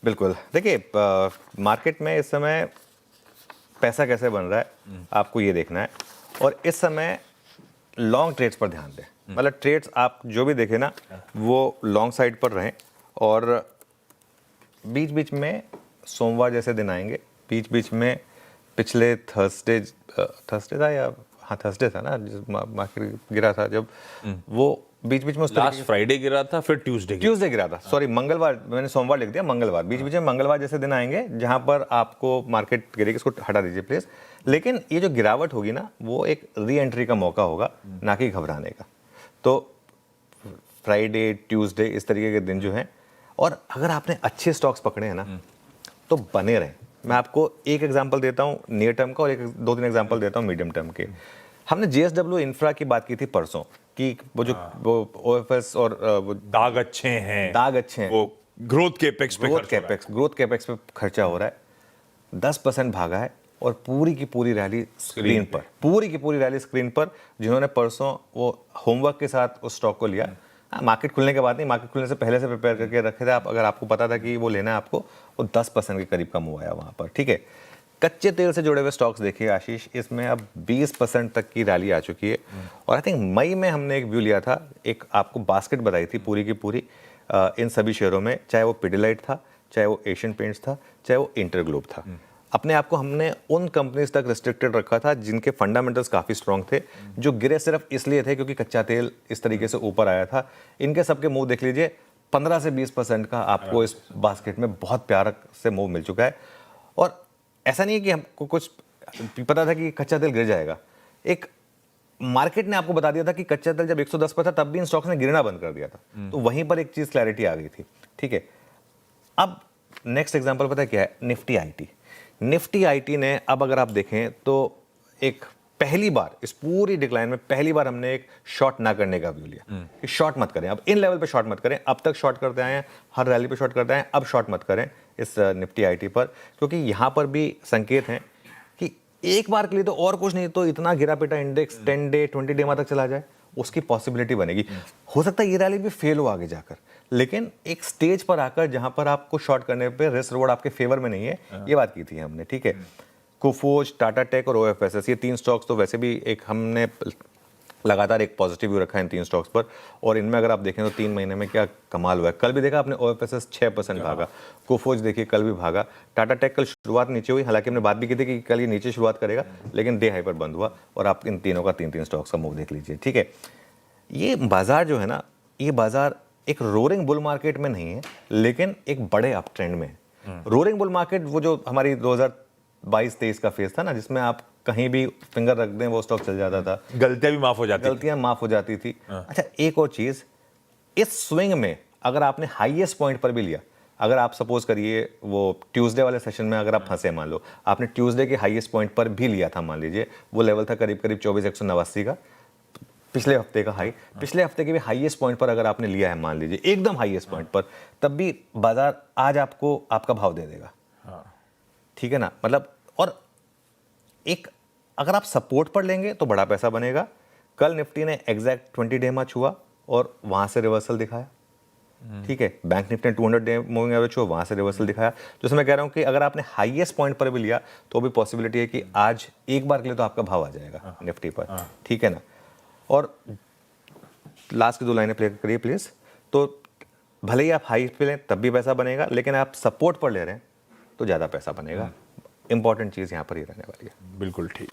बिल्कुल। देखिए, मार्केट में इस समय पैसा कैसे बन रहा है आपको ये देखना है, और इस समय लॉन्ग ट्रेड्स पर ध्यान दें। मतलब ट्रेड्स आप जो भी देखें ना, वो लॉन्ग साइड पर रहें, और बीच बीच में सोमवार जैसे दिन आएंगे, बीच बीच में पिछले थर्सडे था, या हाँ थर्सडे था ना, जिस मार्केट गिरा था जब, वो बीच बीच में उस लास्ट फ्राइडे गिरा था, फिर ट्यूसडे गिरा था, सॉरी मंगलवार, मैंने सोमवार लिख दिया, मंगलवार। बीच बीच में मंगलवार जैसे दिन आएंगे जहां पर आपको मार्केट गिरेगी, इसको हटा दीजिए प्लीज। लेकिन ये जो गिरावट होगी ना, वो एक री एंट्री का मौका होगा, ना कि घबराने का। तो फ्राइडे, ट्यूसडे, इस तरीके के दिन जो हैं, और अगर आपने अच्छे स्टॉक्स पकड़े हैं ना, तो बने रहें। मैं आपको एक एग्जांपल देता हूं नियर टर्म का, और एक दो तीन एग्जांपल देता हूं मीडियम टर्म के। हमने JSW इंफ्रा की बात की थी परसों, कि वो जो वो OFS और वो दाग अच्छे हैं, वो ग्रोथ कैपेक्स पे ग्रोथ कैपेक्स पे खर्चा हो रहा है, 10% भागा है, और पूरी की पूरी रैली स्क्रीन पर, पूरी की पूरी रैली स्क्रीन पर। जिन्होंने परसों वो होमवर्क के साथ उस स्टॉक को लिया, मार्केट खुलने के बाद नहीं, मार्केट खुलने से पहले से प्रिपेयर करके रखे थे आप, अगर आपको पता था कि वो लेना है आपको, वो 10% के करीब का मूव आया वहाँ पर। ठीक है, कच्चे तेल से जुड़े हुए स्टॉक्स देखिए आशीष, इसमें अब 20% तक की रैली आ चुकी है। और आई थिंक मई में हमने एक व्यू लिया था, एक आपको बास्केट बताई थी पूरी की पूरी इन सभी शेयरों में, चाहे वो पिडिलाइट था, चाहे वो एशियन पेंट्स था, चाहे वो इंटरग्लोब था। अपने आप को हमने उन कंपनीज तक रिस्ट्रिक्टेड रखा था जिनके फंडामेंटल्स काफ़ी स्ट्रॉन्ग थे, जो गिरे सिर्फ इसलिए थे क्योंकि कच्चा तेल इस तरीके से ऊपर आया था। इनके सबके मूव देख लीजिए, 15 से 20% का आपको इस बास्केट में बहुत प्यार से मूव मिल चुका है। और ऐसा नहीं है कि हमको कुछ पता था कि कच्चा तेल गिर जाएगा, एक मार्केट ने आपको बता दिया था कि कच्चा तेल जब 110 पर था तब भी इन स्टॉक्स ने गिरना बंद कर दिया था। तो वहीं पर एक चीज क्लैरिटी आ गई थी। ठीक है, अब नेक्स्ट एग्जांपल पता है क्या है? निफ्टी आईटी ने, अब अगर आप देखें तो एक पहली बार इस पूरी डिक्लाइन में पहली बार हमने एक शॉर्ट ना करने का व्यू लिया कि शॉर्ट मत करें, अब इन लेवल पे शॉर्ट मत करें। अब तक शॉर्ट करते आए हैं, हर रैली पे शॉर्ट करते आए हैं, अब शॉर्ट मत करें इस निफ्टी आईटी पर, क्योंकि यहां पर भी संकेत हैं कि एक बार के लिए तो, और कुछ नहीं तो इतना गिरा पिटा इंडेक्स 10 डे 20 डे तक चला जाए, उसकी पॉसिबिलिटी बनेगी। हो सकता है ये रैली भी फेल हो आगे जाकर, लेकिन एक स्टेज पर आकर जहां पर आपको शॉर्ट करने पे रिस्क रिवॉर्ड आपके फेवर में नहीं है, ये बात की थी हमने। ठीक है, कोफोज, टाटा टेक और OFSS, ये तीन स्टॉक्स तो वैसे भी एक हमने लगातार एक पॉजिटिव व्यू रखा है इन तीन स्टॉक्स पर, और इनमें अगर आप देखें तो 3 महीने में क्या कमाल हुआ है। कल भी देखा आपने, OFSS 6% भागा, कोफोज देखिए कल भी भागा, टाटा टेक कल शुरुआत नीचे हुई, हालांकि हमने बात भी की थी कि कल ये नीचे शुरुआत करेगा, लेकिन डे हाई पर बंद हुआ। और आप इन तीनों का तीन स्टॉक्स का मूव देख लीजिए। ठीक है, ये बाजार जो है ना, ये बाजार एक रोरिंग बुल मार्केट में नहीं है, लेकिन एक बड़े अप ट्रेंड में है। रोरिंग बुल मार्केट वो जो हमारी 2022-23 का फेज था ना, जिसमें आप कहीं भी फिंगर रख दें वो स्टॉक चल जाता था, गलतियां भी माफ हो जाती थी। अच्छा, एक और चीज, इस स्विंग में अगर आपने हाईएस्ट पॉइंट पर भी लिया, अगर आप सपोज करिए वो ट्यूसडे वाले सेशन में अगर आप फंसे, मान लो आपने ट्यूसडे के हाईएस्ट पॉइंट पर भी लिया था, मान लीजिए वो लेवल था करीब करीब 24,189 का, पिछले हफ्ते का हाई, पिछले हफ्ते के भी हाईएस्ट पॉइंट पर अगर आपने लिया है, मान लीजिए एकदम हाईएस्ट पॉइंट पर, तब भी बाजार आज आपको आपका भाव दे देगा। ठीक है ना, मतलब, और एक अगर आप सपोर्ट पर लेंगे तो बड़ा पैसा बनेगा। कल निफ्टी ने एग्जैक्ट 20 डे छुआ और वहां से रिवर्सल दिखाया। ठीक है, बैंक निफ्टी ने 200 डे मूविंग एवरेज छुआ, वहां से रिवर्सल दिखाया। जैसे मैं कह रहा हूं कि अगर आपने हाईएस्ट पॉइंट पर भी लिया तो भी पॉसिबिलिटी है कि आज एक बार के लिए तो आपका भाव आ जाएगा निफ्टी पर। ठीक है ना, और लास्ट की 2 लाइनें प्ले करिए प्लीज। तो भले ही आप हाई पे लें तब भी पैसा बनेगा, लेकिन आप सपोर्ट पर ले रहे हैं तो ज्यादा पैसा बनेगा। इंपॉर्टेंट चीज यहां पर ही रहने वाली है। बिल्कुल ठीक।